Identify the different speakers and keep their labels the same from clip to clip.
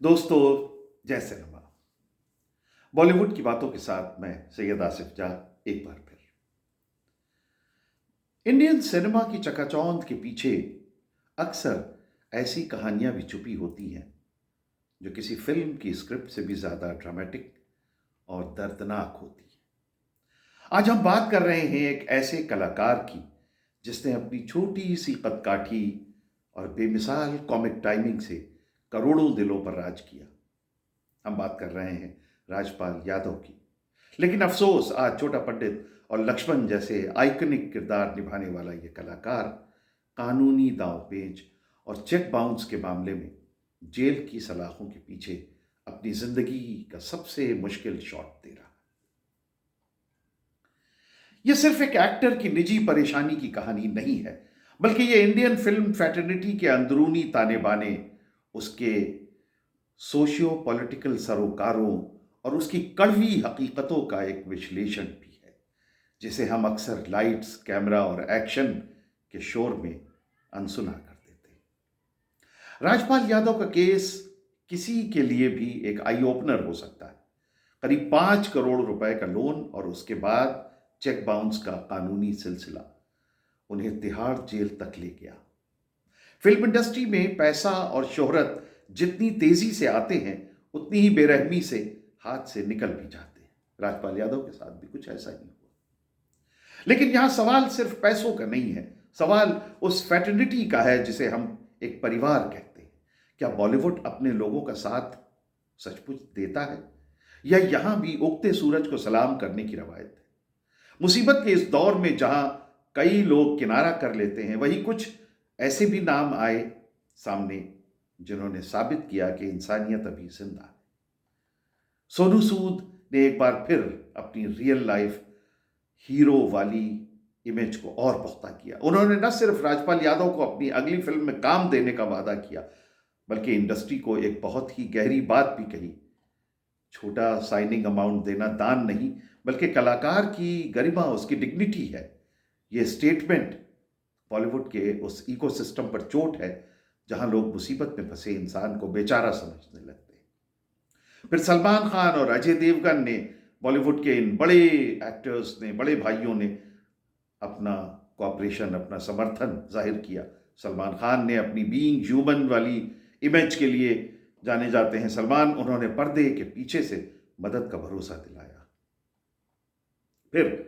Speaker 1: दोस्तों, जय सिनेमा। बॉलीवुड की बातों के साथ मैं सैयद आसिफ जाह एक बार फिर। इंडियन सिनेमा की चकाचौंध के पीछे अक्सर ऐसी कहानियां भी छुपी होती हैं जो किसी फिल्म की स्क्रिप्ट से भी ज्यादा ड्रामेटिक और दर्दनाक होती है। आज हम बात कर रहे हैं एक ऐसे कलाकार की जिसने अपनी छोटी सी कदकाठी और बेमिसाल कॉमिक टाइमिंग से करोड़ों दिलों पर राज किया। हम बात कर रहे हैं राजपाल यादव की। लेकिन अफसोस, आज छोटा पंडित और लक्ष्मण जैसे आइकनिक किरदार निभाने वाला यह कलाकार कानूनी दांवपेच और चेक बाउंस के मामले में जेल की सलाखों के पीछे अपनी जिंदगी का सबसे मुश्किल शॉट दे रहा है। यह सिर्फ एक एक्टर की निजी परेशानी की कहानी नहीं है, बल्कि यह इंडियन फिल्म फैटर्निटी के अंदरूनी ताने बाने, उसके सोशियो पॉलिटिकल सरोकारों और उसकी कड़वी हकीकतों का एक विश्लेषण भी है, जिसे हम अक्सर लाइट्स, कैमरा और एक्शन के शोर में अनसुना कर देते हैं। राजपाल यादव का केस किसी के लिए भी एक आई ओपनर हो सकता है। करीब 5 करोड़ रुपए का लोन और उसके बाद चेक बाउंस का कानूनी सिलसिला उन्हें तिहाड़ जेल तक ले गया। फिल्म इंडस्ट्री में पैसा और शोहरत जितनी तेजी से आते हैं, उतनी ही बेरहमी से हाथ से निकल भी जाते हैं। राजपाल यादव के साथ भी कुछ ऐसा ही हुआ। लेकिन यहां सवाल सिर्फ पैसों का नहीं है, सवाल उस फैटर्निटी का है जिसे हम एक परिवार कहते हैं। क्या बॉलीवुड अपने लोगों का साथ सचमुच देता है, या यहां भी उगते सूरज को सलाम करने की रवायत है? मुसीबत के इस दौर में जहां कई लोग किनारा कर लेते हैं, वहीं कुछ ऐसे भी नाम आए सामने जिन्होंने साबित किया कि इंसानियत अभी जिंदा है। सोनू सूद ने एक बार फिर अपनी रियल लाइफ हीरो वाली इमेज को और पुख्ता किया। उन्होंने न सिर्फ राजपाल यादव को अपनी अगली फिल्म में काम देने का वादा किया, बल्कि इंडस्ट्री को एक बहुत ही गहरी बात भी कही। छोटा साइनिंग अमाउंट देना दान नहीं, बल्कि कलाकार की गरिमा, उसकी डिग्निटी है। यह स्टेटमेंट बॉलीवुड के उस इकोसिस्टम पर चोट है जहां लोग मुसीबत में फंसे इंसान को बेचारा समझने लगते हैं। फिर सलमान खान और अजय देवगन ने, बॉलीवुड के इन बड़े एक्टर्स ने, बड़े भाइयों ने अपना कॉपरेशन, अपना समर्थन जाहिर किया। सलमान खान ने अपनी बीइंग ह्यूमन वाली इमेज के लिए जाने जाते हैं सलमान, उन्होंने पर्दे के पीछे से मदद का भरोसा दिलाया। फिर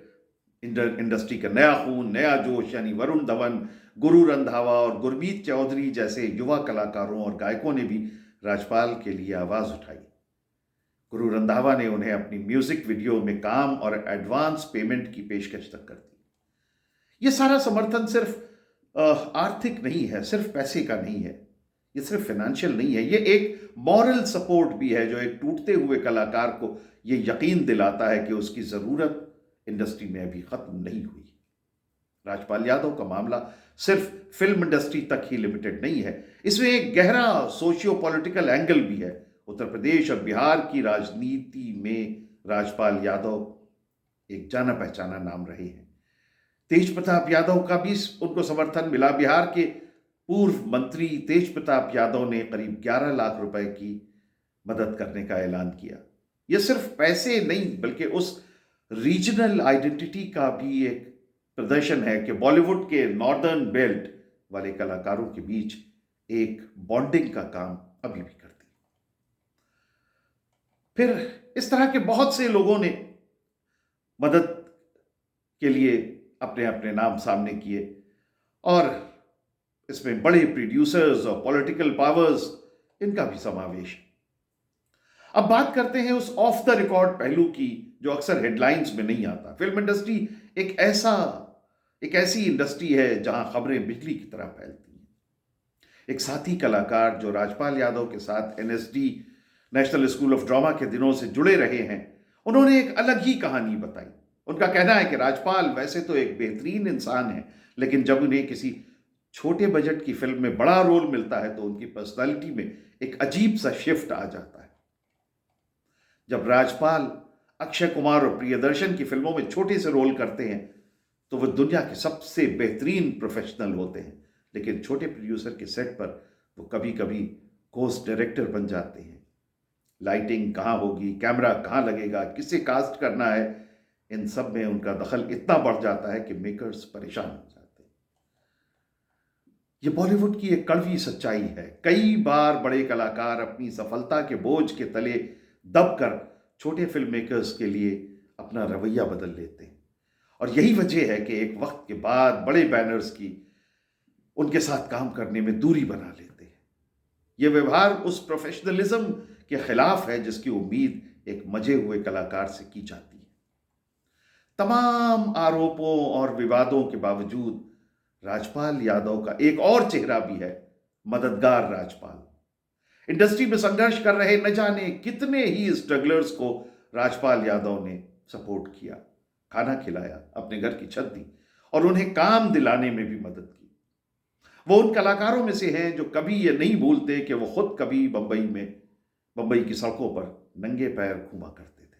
Speaker 1: इंडस्ट्री का नया खून, नया जोश, यानी वरुण धवन, गुरु रंधावा और गुरमीत चौधरी जैसे युवा कलाकारों और गायकों ने भी राजपाल के लिए आवाज उठाई। गुरु रंधावा ने उन्हें अपनी म्यूजिक वीडियो में काम और एडवांस पेमेंट की पेशकश तक कर दी। यह सारा समर्थन सिर्फ आर्थिक नहीं है, सिर्फ पैसे का नहीं है, यह सिर्फ फाइनेंशियल नहीं है, यह एक मॉरल सपोर्ट भी है जो एक टूटते हुए कलाकार को यह यकीन दिलाता है कि उसकी जरूरत इंडस्ट्री में अभी खत्म नहीं हुई। राजपाल यादव का मामला सिर्फ फिल्म इंडस्ट्री तक ही लिमिटेड नहीं है, इसमें एक गहरा सोशियो पॉलिटिकल एंगल भी है। उत्तर प्रदेश और बिहार की राजनीति में राजपाल यादव एक जाना पहचाना नाम रहे हैं। तेज प्रताप यादव का भी उनको समर्थन मिला। बिहार के पूर्व मंत्री तेज प्रताप यादव ने करीब 11 लाख रुपए की मदद करने का ऐलान किया। यह सिर्फ पैसे नहीं, बल्कि उस रीजनल आइडेंटिटी का भी एक प्रदर्शन है कि बॉलीवुड के नॉर्दर्न बेल्ट वाले कलाकारों के बीच एक बॉन्डिंग का काम अभी भी करती है। फिर इस तरह के बहुत से लोगों ने मदद के लिए अपने अपने नाम सामने किए, और इसमें बड़े प्रोड्यूसर्स और पॉलिटिकल पावर्स, इनका भी समावेश है। अब बात करते हैं उस ऑफ द रिकॉर्ड पहलू की जो अक्सर हेडलाइंस में नहीं आता। फिल्म इंडस्ट्री एक ऐसी इंडस्ट्री है जहां खबरें बिजली की तरह फैलती हैं। एक साथी कलाकार जो राजपाल यादव के साथ NSD, national school of drama के दिनों से जुड़े रहे हैं, उन्होंने एक अलग ही कहानी बताई। उनका कहना है कि राजपाल वैसे तो एक बेहतरीन इंसान है, लेकिन जब उन्हें किसी छोटे बजट की फिल्म में बड़ा रोल मिलता है तो उनकी पर्सनालिटी में एक अजीब सा शिफ्ट आ जाता है। जब राजपाल अक्षय कुमार और प्रियदर्शन की फिल्मों में छोटे से रोल करते हैं तो वह दुनिया के सबसे बेहतरीन प्रोफेशनल होते हैं, लेकिन छोटे प्रोड्यूसर के सेट पर वो कभी कभी कोस्ट डायरेक्टर बन जाते हैं, लाइटिंग कहाँ होगी, कैमरा कहाँ लगेगा, किसे कास्ट करना है, इन सब में उनका दखल इतना बढ़ जाता है कि मेकर्स परेशान हो जाते हैं। ये बॉलीवुड की एक कड़वी सच्चाई है। कई बार बड़े कलाकार अपनी सफलता के बोझ के तले दबकर छोटे फिल्म मेकर्स के लिए अपना रवैया बदल लेते हैं, और यही वजह है कि एक वक्त के बाद बड़े बैनर्स की उनके साथ काम करने में दूरी बना लेते हैं। ये व्यवहार उस प्रोफेशनलिज्म के खिलाफ है जिसकी उम्मीद एक मजे हुए कलाकार से की जाती है। तमाम आरोपों और विवादों के बावजूद राजपाल यादव का एक और चेहरा भी है, मददगार राजपाल। इंडस्ट्री में संघर्ष कर रहे न जाने कितने ही स्ट्रगलर्स को राजपाल यादव ने सपोर्ट किया, खाना खिलाया, अपने घर की छत दी और उन्हें काम दिलाने में भी मदद की। वो उन कलाकारों में से हैं जो कभी ये नहीं भूलते कि वो खुद कभी बंबई की सड़कों पर नंगे पैर घूमा करते थे।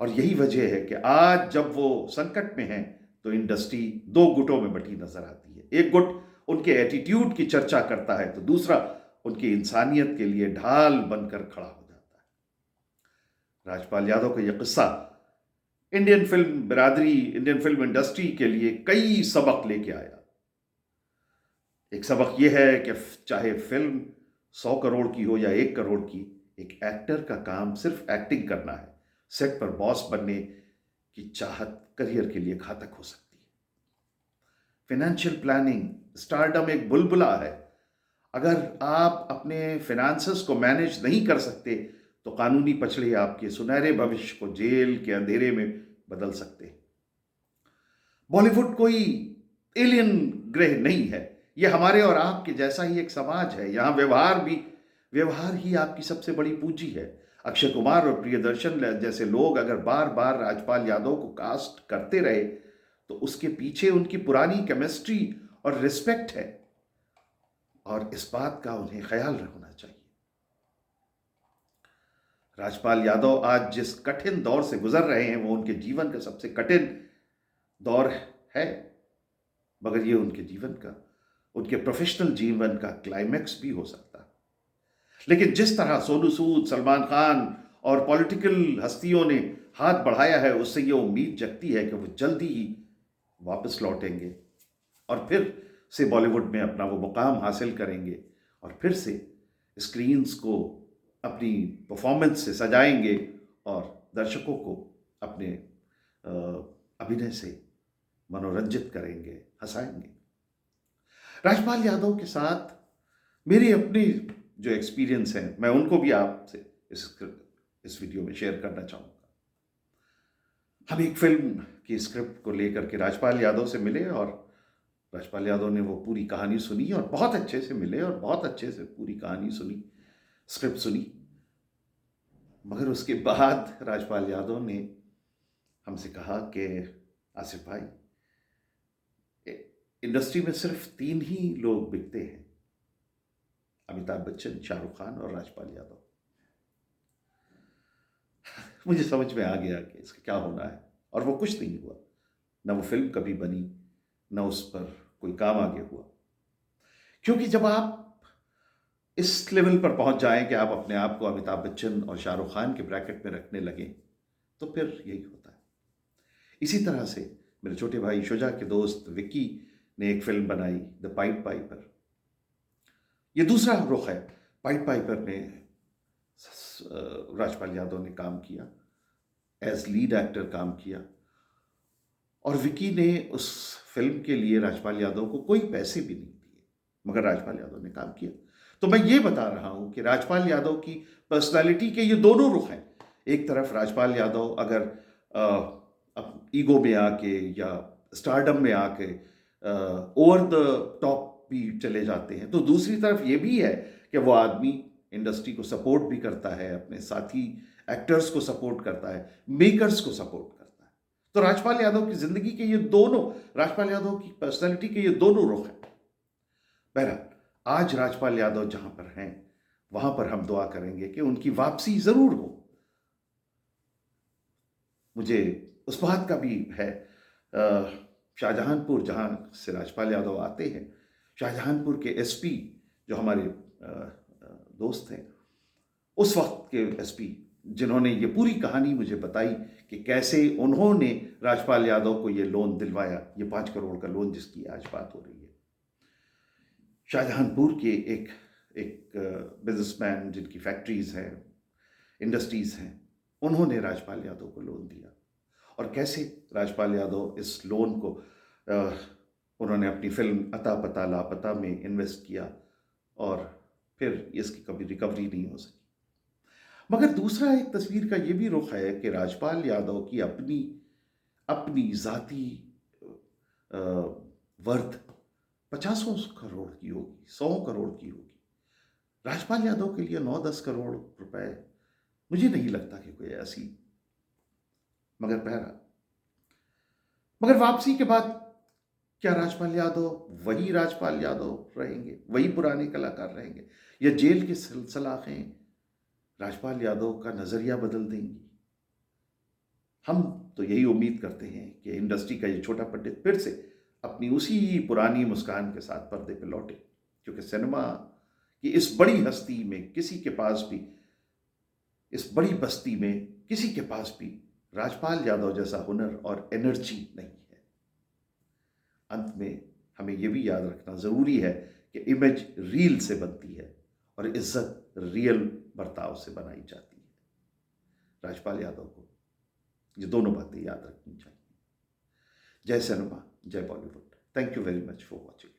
Speaker 1: और यही वजह है कि आज जब वो संकट में हैं तो इंडस्ट्री दो गुटों में बंटी नजर आती है। एक गुट उनके एटीट्यूड की चर्चा करता है तो दूसरा उनकी इंसानियत के लिए ढाल बनकर खड़ा हो जाता है। राजपाल यादव का यह किस्सा इंडियन फिल्म इंडस्ट्री के लिए कई सबक लेके आया। एक सबक यह है कि चाहे फिल्म 100 करोड़ की हो या 1 करोड़ की, एक एक्टर का काम सिर्फ एक्टिंग करना है। सेट पर बॉस बनने की चाहत करियर के लिए घातक हो सकती है। फाइनेंशियल प्लानिंग, स्टारडम एक बुलबुला है। अगर आप अपने फिनेंसेस को मैनेज नहीं कर सकते तो कानूनी पछड़े आपके सुनहरे भविष्य को जेल के अंधेरे में बदल सकते हैं। बॉलीवुड कोई एलियन ग्रह नहीं है, यह हमारे और आपके जैसा ही एक समाज है। यहाँ व्यवहार ही आपकी सबसे बड़ी पूंजी है। अक्षय कुमार और प्रियदर्शन जैसे लोग अगर बार बार राजपाल यादव को कास्ट करते रहे तो उसके पीछे उनकी पुरानी केमिस्ट्री और रिस्पेक्ट है, और इस बात का उन्हें ख्याल रखना चाहिए। राजपाल यादव आज जिस कठिन दौर से गुजर रहे हैं वो उनके जीवन का सबसे कठिन दौर है, मगर ये उनके प्रोफेशनल जीवन का क्लाइमैक्स भी हो सकता है। लेकिन जिस तरह सोनू सूद, सलमान खान और पॉलिटिकल हस्तियों ने हाथ बढ़ाया है, उससे ये उम्मीद जगती है कि वो जल्दी ही वापस लौटेंगे और फिर से बॉलीवुड में अपना वो मुकाम हासिल करेंगे और फिर से स्क्रीन्स को अपनी परफॉर्मेंस से सजाएंगे और दर्शकों को अपने अभिनय से मनोरंजित करेंगे, हंसाएंगे। राजपाल यादव के साथ मेरी अपनी जो एक्सपीरियंस हैं, मैं उनको भी आपसे इस वीडियो में शेयर करना चाहूँगा। हम एक फिल्म की स्क्रिप्ट को लेकर के राजपाल यादव से मिले और राजपाल यादव ने वो पूरी कहानी सुनी और बहुत अच्छे से मिले और बहुत अच्छे से पूरी कहानी सुनी, स्क्रिप्ट सुनी। मगर उसके बाद राजपाल यादव ने हमसे कहा कि आसिफ भाई, इंडस्ट्री में सिर्फ 3 ही लोग बिकते हैं, अमिताभ बच्चन, शाहरुख खान और राजपाल यादव। मुझे समझ में आ गया कि इसका क्या होना है, और वो कुछ नहीं हुआ। ना वो फिल्म कभी बनी, ना उस पर कोई काम आगे हुआ। क्योंकि जब आप इस लेवल पर पहुंच जाएं कि आप अपने आप को अमिताभ बच्चन और शाहरुख खान के ब्रैकेट में रखने लगें तो फिर यही होता है। इसी तरह से मेरे छोटे भाई शुजा के दोस्त विक्की ने एक फिल्म बनाई, द पाइड पाइपर। ये दूसरा रुख है। पाइड पाइपर में राजपाल यादव ने काम किया, एज लीड एक्टर काम किया, और विक्की ने उस फिल्म के लिए राजपाल यादव को कोई पैसे भी नहीं दिए, मगर राजपाल यादव ने काम किया। तो मैं ये बता रहा हूं कि राजपाल यादव की पर्सनालिटी के ये दोनों रुख हैं। एक तरफ राजपाल यादव अगर ईगो में आके या स्टारडम में आके ओवर द टॉप भी चले जाते हैं, तो दूसरी तरफ ये भी है कि वो आदमी इंडस्ट्री को सपोर्ट भी करता है, अपने साथी एक्टर्स को सपोर्ट करता है, मेकर्स को सपोर्ट करता है। तो राजपाल यादव की जिंदगी के ये दोनों, राजपाल यादव की पर्सनालिटी के ये दोनों रुख हैं। बहरहाल, आज राजपाल यादव जहां पर हैं वहां पर हम दुआ करेंगे कि उनकी वापसी जरूर हो। मुझे उस बात का भी है, शाहजहांपुर जहां से राजपाल यादव आते हैं, शाहजहांपुर के एसपी जो हमारे दोस्त हैं, उस वक्त के एसपी, जिन्होंने ये पूरी कहानी मुझे बताई कि कैसे उन्होंने राजपाल यादव को ये लोन दिलवाया, ये 5 करोड़ का लोन जिसकी आज बात हो रही है। शाहजहांपुर के एक एक बिजनेसमैन जिनकी फैक्ट्रीज हैं, इंडस्ट्रीज हैं, उन्होंने राजपाल यादव को लोन दिया, और कैसे राजपाल यादव इस लोन को उन्होंने अपनी फिल्म अता पता लापता में इन्वेस्ट किया, और फिर इसकी कभी रिकवरी नहीं हो सकी। मगर दूसरा एक तस्वीर का ये भी रुख है कि राजपाल यादव की अपनी अपनी जाती वर्थ 50 करोड़ की होगी, 100 करोड़ की होगी। राजपाल यादव के लिए 9-10 करोड़ रुपए मुझे नहीं लगता कि कोई ऐसी, मगर बहरहाल, मगर वापसी के बाद क्या राजपाल यादव वही राजपाल यादव रहेंगे, वही पुराने कलाकार रहेंगे, या जेल की सलाखें राजपाल यादव का नजरिया बदल देंगी? हम तो यही उम्मीद करते हैं कि इंडस्ट्री का ये छोटा पंडित फिर से अपनी उसी पुरानी मुस्कान के साथ पर्दे पे लौटे, क्योंकि सिनेमा की इस बड़ी हस्ती में किसी के पास भी, इस बड़ी बस्ती में किसी के पास भी राजपाल यादव जैसा हुनर और एनर्जी नहीं है। अंत में हमें यह भी याद रखना जरूरी है कि इमेज रील से बनती है और इज्जत रियल बर्ताव से बनाई जाती है। राजपाल यादव को ये दोनों बातें याद रखनी चाहिए। जय सिनेमा, जय Bollywood. Thank you very much for watching.